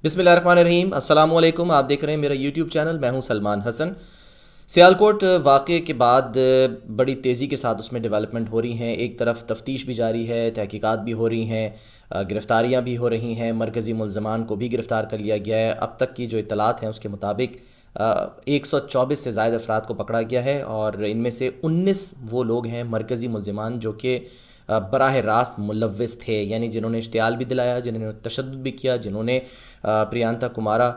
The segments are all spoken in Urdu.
بسم اللہ الرحمن الرحیم، السلام علیکم۔ آپ دیکھ رہے ہیں میرا یوٹیوب چینل، میں ہوں سلمان حسن۔ سیالکوٹ واقعے کے بعد بڑی تیزی کے ساتھ اس میں ڈیولپمنٹ ہو رہی ہیں۔ ایک طرف تفتیش بھی جاری ہے، تحقیقات بھی ہو رہی ہیں، گرفتاریاں بھی ہو رہی ہیں، مرکزی ملزمان کو بھی گرفتار کر لیا گیا ہے۔ اب تک کی جو اطلاعات ہیں اس کے مطابق 124 سے زائد افراد کو پکڑا گیا ہے، اور ان میں سے 19 وہ لوگ ہیں مرکزی ملزمان جو کہ براہ راست ملوث تھے، یعنی جنہوں نے اشتعال بھی دلایا، جنہوں نے تشدد بھی کیا، جنہوں نے پریانتا کمارا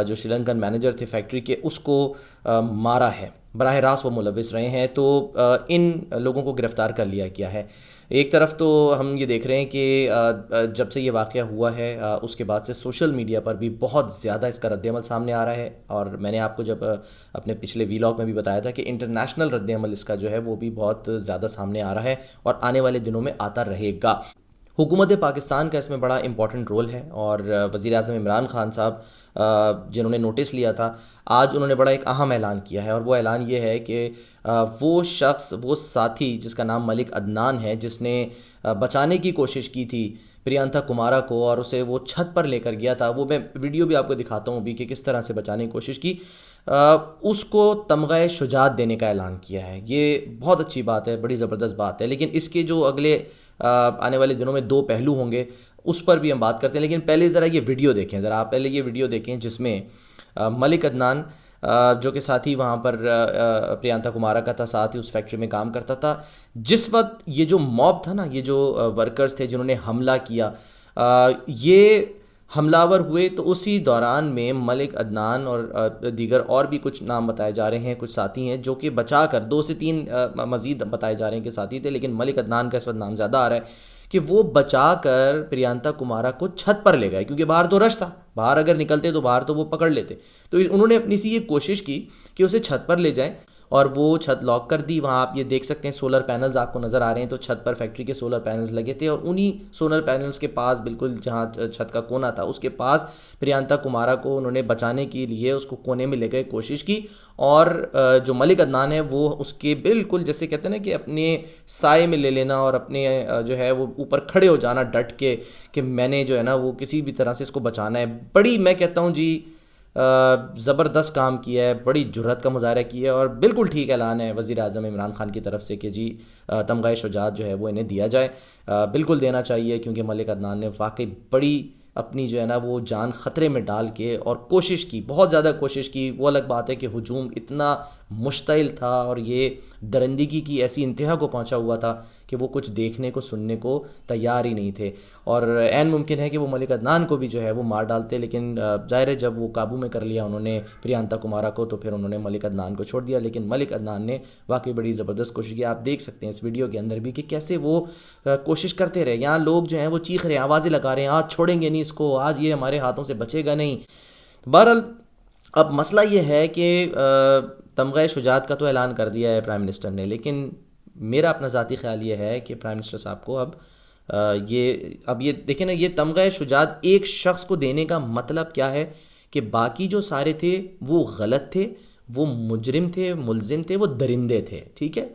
جو شری لنکن مینیجر تھے فیکٹری کے، اس کو مارا ہے، براہ راست وہ ملوث رہے ہیں۔ تو ان لوگوں کو گرفتار کر لیا گیا ہے۔ ایک طرف تو ہم یہ دیکھ رہے ہیں کہ جب سے یہ واقعہ ہوا ہے اس کے بعد سے سوشل میڈیا پر بھی بہت زیادہ اس کا رد عمل سامنے آ رہا ہے، اور میں نے آپ کو جب اپنے پچھلے ویلاگ میں بھی بتایا تھا کہ انٹرنیشنل رد عمل اس کا جو ہے وہ بھی بہت زیادہ سامنے آ رہا ہے اور آنے والے دنوں میں آتا رہے گا۔ حکومت پاکستان کا اس میں بڑا امپورٹنٹ رول ہے، اور وزیر اعظم عمران خان صاحب جنہوں نے نوٹس لیا تھا، آج انہوں نے بڑا ایک اہم اعلان کیا ہے، اور وہ اعلان یہ ہے کہ وہ شخص، وہ ساتھی جس کا نام ملک عدنان ہے، جس نے بچانے کی کوشش کی تھی پریانتا کمارا کو اور اسے وہ چھت پر لے کر گیا تھا، وہ میں ویڈیو بھی آپ کو دکھاتا ہوں ابھی کہ کس طرح سے بچانے کی کوشش کی، اس کو تمغہ شجاعت دینے کا اعلان کیا ہے۔ یہ بہت اچھی بات ہے، بڑی زبردست بات ہے، لیکن اس کے جو اگلے آنے والے دنوں میں 2 پہلو ہوں گے اس پر بھی ہم بات کرتے ہیں۔ لیکن پہلے ذرا یہ ویڈیو دیکھیں، ذرا آپ پہلے یہ ویڈیو دیکھیں جس میں ملک عدنان جو کہ ساتھی وہاں پر پریانتا کمارا کا تھا، ساتھ ہی اس فیکٹری میں کام کرتا تھا، جس وقت یہ جو موب تھا نا، یہ جو ورکرز تھے جنہوں نے حملہ کیا، یہ حملہ ور ہوئے، تو اسی دوران میں ملک عدنان اور دیگر اور بھی کچھ نام بتائے جا رہے ہیں، کچھ ساتھی ہیں جو کہ بچا کر 2 سے 3 مزید بتائے جا رہے ہیں کہ ساتھی تھے، لیکن ملک عدنان کا اس وقت نام زیادہ آ رہا ہے کہ وہ بچا کر پریانتا کمارا کو چھت پر لے گئے، کیونکہ باہر تو رش تھا، باہر اگر نکلتے تو باہر تو وہ پکڑ لیتے، تو انہوں نے اپنی سی یہ کوشش کی کہ اسے چھت پر لے جائیں، اور وہ چھت لاک کر دی۔ وہاں آپ یہ دیکھ سکتے ہیں سولر پینلز آپ کو نظر آ رہے ہیں، تو چھت پر فیکٹری کے سولر پینلز لگے تھے، اور انہی سولر پینلز کے پاس بالکل جہاں چھت کا کونا تھا اس کے پاس پریانتا کمارا کو انہوں نے بچانے کے لیے اس کو کونے میں لے گئے، کوشش کی، اور جو ملک عدنان ہے وہ اس کے بالکل جیسے کہتے ہیں نا کہ اپنے سائے میں لے لینا اور اپنے جو ہے وہ اوپر کھڑے ہو جانا ڈٹ کے کہ میں نے جو ہے نا وہ کسی بھی طرح سے اس کو بچانا ہے۔ بڑی میں کہتا ہوں جی زبردست کام کیا ہے، بڑی جرأت کا مظاہرہ کیا ہے، اور بالکل ٹھیک اعلان ہے وزیر اعظم عمران خان کی طرف سے کہ جی تمغہ شجاعت جو ہے وہ انہیں دیا جائے، بالکل دینا چاہیے، کیونکہ ملک عدنان نے واقعی بڑی اپنی جو ہے نا وہ جان خطرے میں ڈال کے اور کوشش کی، بہت زیادہ کوشش کی۔ وہ الگ بات ہے کہ ہجوم اتنا مشتعل تھا اور یہ درندگی کی ایسی انتہا کو پہنچا ہوا تھا کہ وہ کچھ دیکھنے کو سننے کو تیار ہی نہیں تھے، اور عین ممکن ہے کہ وہ ملک عدنان کو بھی جو ہے وہ مار ڈالتے، لیکن ظاہر ہے جب وہ قابو میں کر لیا انہوں نے پریانتا کمارا کو، تو پھر انہوں نے ملک عدنان کو چھوڑ دیا۔ لیکن ملک عدنان نے واقعی بڑی زبردست کوشش کی، آپ دیکھ سکتے ہیں اس ویڈیو کے اندر بھی کہ کیسے وہ کوشش کرتے رہے۔ یہاں لوگ جو ہیں وہ چیخ رہے ہیں، آوازیں لگا رہے ہیں، آج چھوڑیں گے نہیں اس کو، آج یہ ہمارے ہاتھوں سے بچے گا نہیں۔ بہرحال اب مسئلہ یہ ہے کہ تمغہ شجاعت کا تو اعلان کر دیا ہے پرائم منسٹر نے، لیکن میرا اپنا ذاتی خیال یہ ہے کہ پرائم منسٹر صاحب کو اب یہ دیکھیں نا، یہ تمغہ شجاعت ایک شخص کو دینے کا مطلب کیا ہے کہ باقی جو سارے تھے وہ غلط تھے، وہ مجرم تھے، ملزم تھے، وہ درندے تھے، ٹھیک ہے،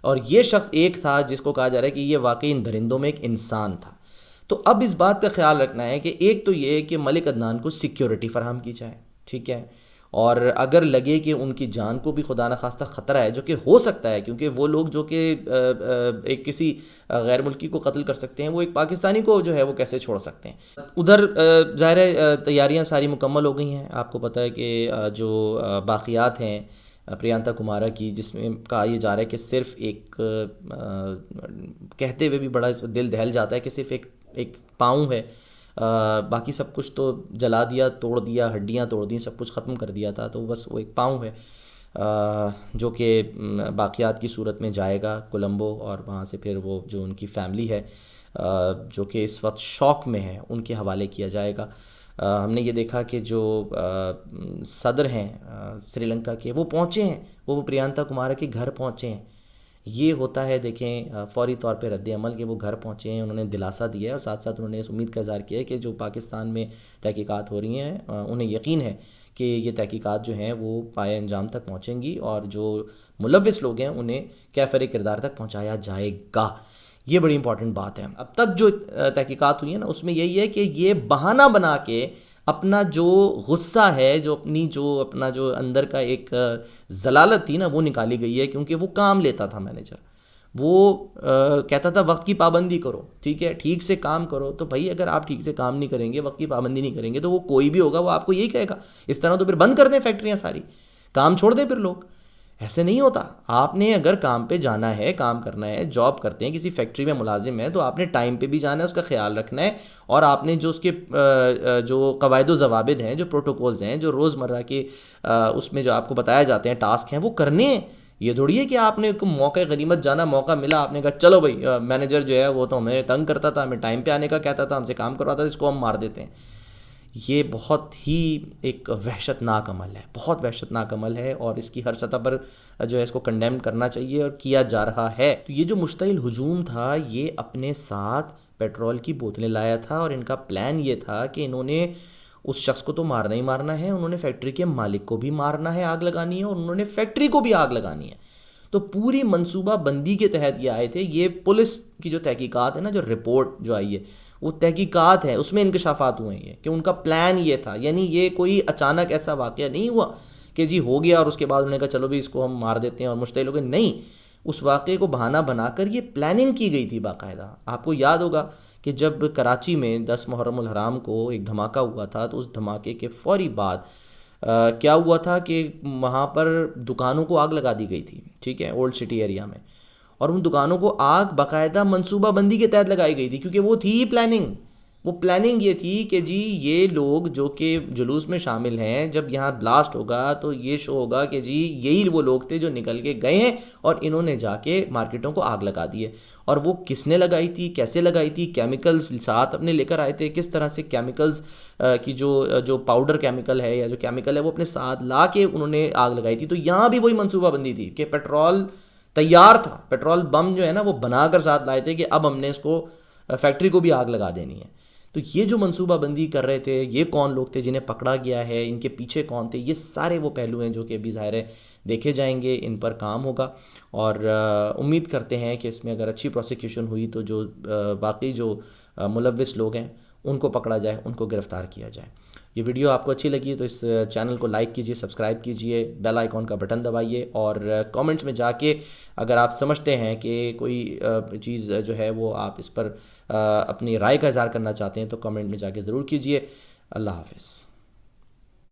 اور یہ شخص ایک تھا جس کو کہا جا رہا ہے کہ یہ واقعی ان درندوں میں ایک انسان تھا۔ تو اب اس بات کا خیال رکھنا ہے کہ ایک تو یہ کہ ملک عدنان کو سیکیورٹی فراہم کی جائے، ٹھیک ہے، اور اگر لگے کہ ان کی جان کو بھی خدا نخواستہ خطرہ ہے، جو کہ ہو سکتا ہے کیونکہ وہ لوگ جو کہ ایک کسی غیر ملکی کو قتل کر سکتے ہیں، وہ ایک پاکستانی کو جو ہے وہ کیسے چھوڑ سکتے ہیں۔ ادھر ظاہر ہے تیاریاں ساری مکمل ہو گئی ہیں، آپ کو پتہ ہے کہ جو باقیات ہیں پریانتا کمارا کی، جس میں کہا یہ جا رہا ہے کہ صرف ایک کہتے ہوئے بھی بڑا اس دل دہل جاتا ہے کہ صرف ایک پاؤں ہے، باقی سب کچھ تو جلا دیا، توڑ دیا، ہڈیاں توڑ دیں، سب کچھ ختم کر دیا تھا، تو بس وہ ایک پاؤں ہے جو کہ باقیات کی صورت میں جائے گا کولمبو، اور وہاں سے پھر وہ جو ان کی فیملی ہے جو کہ اس وقت شوق میں ہے، ان کے حوالے کیا جائے گا۔ ہم نے یہ دیکھا کہ جو صدر ہیں سری لنکا کے، وہ پہنچے ہیں، وہ پریانتا کمارا کے گھر پہنچے ہیں۔ یہ ہوتا ہے دیکھیں فوری طور پہ رد عمل کہ وہ گھر پہنچے ہیں، انہوں نے دلاسا دیا ہے، اور ساتھ ساتھ انہوں نے اس امید کا اظہار کیا ہے کہ جو پاکستان میں تحقیقات ہو رہی ہیں انہیں یقین ہے کہ یہ تحقیقات جو ہیں وہ پائے انجام تک پہنچیں گی، اور جو ملوث لوگ ہیں انہیں کیفر کردار تک پہنچایا جائے گا۔ یہ بڑی امپورٹنٹ بات ہے۔ اب تک جو تحقیقات ہوئی ہیں نا، اس میں یہی ہے کہ یہ بہانہ بنا کے اپنا جو غصہ ہے، جو اپنا جو اندر کا ایک ضلالت تھی نا، وہ نکالی گئی ہے، کیونکہ وہ کام لیتا تھا مینیجر، وہ کہتا تھا وقت کی پابندی کرو، ٹھیک ہے، ٹھیک سے کام کرو. تو بھائی اگر آپ ٹھیک سے کام نہیں کریں گے، وقت کی پابندی نہیں کریں گے، تو وہ کوئی بھی ہوگا وہ آپ کو یہی کہے گا. اس طرح تو پھر بند کر دیں فیکٹریاں ساری، کام چھوڑ دیں پھر لوگ. ایسے نہیں ہوتا. آپ نے اگر کام پہ جانا ہے، کام کرنا ہے، جاب کرتے ہیں، کسی فیکٹری میں ملازم ہیں، تو آپ نے ٹائم پہ بھی جانا ہے، اس کا خیال رکھنا ہے، اور آپ نے جو اس کے جو قواعد و ضوابط ہیں، جو پروٹوکولز ہیں، جو روزمرہ کے اس میں جو آپ کو بتایا جاتے ہیں ٹاسک ہیں، وہ کرنے ہیں. یہ تھوڑی ہے کہ آپ نے موقع غنیمت جانا، موقع ملا، آپ نے کہا چلو بھائی مینیجر جو ہے وہ تو ہمیں تنگ کرتا تھا، ہمیں ٹائم پہ آنے کا کہتا تھا، ہم سے کام کرواتا تھا، اس کو ہم مار دیتے ہیں. یہ بہت ہی ایک وحشت ناک عمل ہے، بہت وحشت ناک عمل ہے، اور اس کی ہر سطح پر جو ہے اس کو کنڈیم کرنا چاہیے، اور کیا جا رہا ہے. تو یہ جو مشتعل ہجوم تھا، یہ اپنے ساتھ پیٹرول کی بوتلیں لایا تھا، اور ان کا پلان یہ تھا کہ انہوں نے اس شخص کو تو مارنا ہی مارنا ہے، انہوں نے فیکٹری کے مالک کو بھی مارنا ہے، آگ لگانی ہے، اور انہوں نے فیکٹری کو بھی آگ لگانی ہے. تو پوری منصوبہ بندی کے تحت یہ آئے تھے. یہ پولیس کی جو تحقیقات ہے نا، جو رپورٹ جو آئی ہے، وہ تحقیقات ہے، اس میں انکشافات ہوئے ہیں کہ ان کا پلان یہ تھا. یعنی یہ کوئی اچانک ایسا واقعہ نہیں ہوا کہ جی ہو گیا اور اس کے بعد انہوں نے کہا چلو بھی اس کو ہم مار دیتے ہیں اور مشتعل ہو گئے. نہیں، اس واقعے کو بہانہ بنا کر یہ پلاننگ کی گئی تھی باقاعدہ. آپ کو یاد ہوگا کہ جب کراچی میں 10 محرم الحرام کو ایک دھماکہ ہوا تھا، تو اس دھماکے کے فوری بعد کیا ہوا تھا کہ وہاں پر دکانوں کو آگ لگا دی گئی تھی، ٹھیک ہے، اولڈ سٹی ایریا میں. اور ان دکانوں کو آگ باقاعدہ منصوبہ بندی کے تحت لگائی گئی تھی، کیونکہ وہ تھی ہی پلاننگ. وہ پلاننگ یہ تھی کہ جی یہ لوگ جو کہ جلوس میں شامل ہیں، جب یہاں بلاسٹ ہوگا تو یہ شو ہوگا کہ جی یہی وہ لوگ تھے جو نکل کے گئے ہیں اور انہوں نے جا کے مارکیٹوں کو آگ لگا دی ہے. اور وہ کس نے لگائی تھی، کیسے لگائی تھی، کیمیکلز ساتھ اپنے لے کر آئے تھے، کس طرح سے کیمیکلز کی جو پاؤڈر کیمیکل ہے یا جو کیمیکل ہے وہ اپنے ساتھ لا کے انہوں نے آگ لگائی تھی. تو یہاں بھی وہی منصوبہ بندی تھی کہ پیٹرول تیار تھا، پیٹرول بم جو ہے نا وہ بنا کر ساتھ لائے تھے کہ اب ہم نے اس کو فیکٹری کو بھی آگ لگا دینی ہے. تو یہ جو منصوبہ بندی کر رہے تھے، یہ کون لوگ تھے جنہیں پکڑا گیا ہے، ان کے پیچھے کون تھے، یہ سارے وہ پہلو ہیں جو کہ ابھی ظاہر ہے دیکھے جائیں گے، ان پر کام ہوگا. اور امید کرتے ہیں کہ اس میں اگر اچھی پروسیکیوشن ہوئی تو جو واقعی جو ملوث لوگ ہیں ان کو پکڑا جائے، ان کو گرفتار کیا جائے. یہ ویڈیو آپ کو اچھی لگی تو اس چینل کو لائک کیجئے، سبسکرائب کیجئے، بیل آئیکن کا بٹن دبائیے، اور کامنٹس میں جا کے اگر آپ سمجھتے ہیں کہ کوئی چیز جو ہے وہ آپ اس پر اپنی رائے کا اظہار کرنا چاہتے ہیں تو کامنٹ میں جا کے ضرور کیجئے. اللہ حافظ.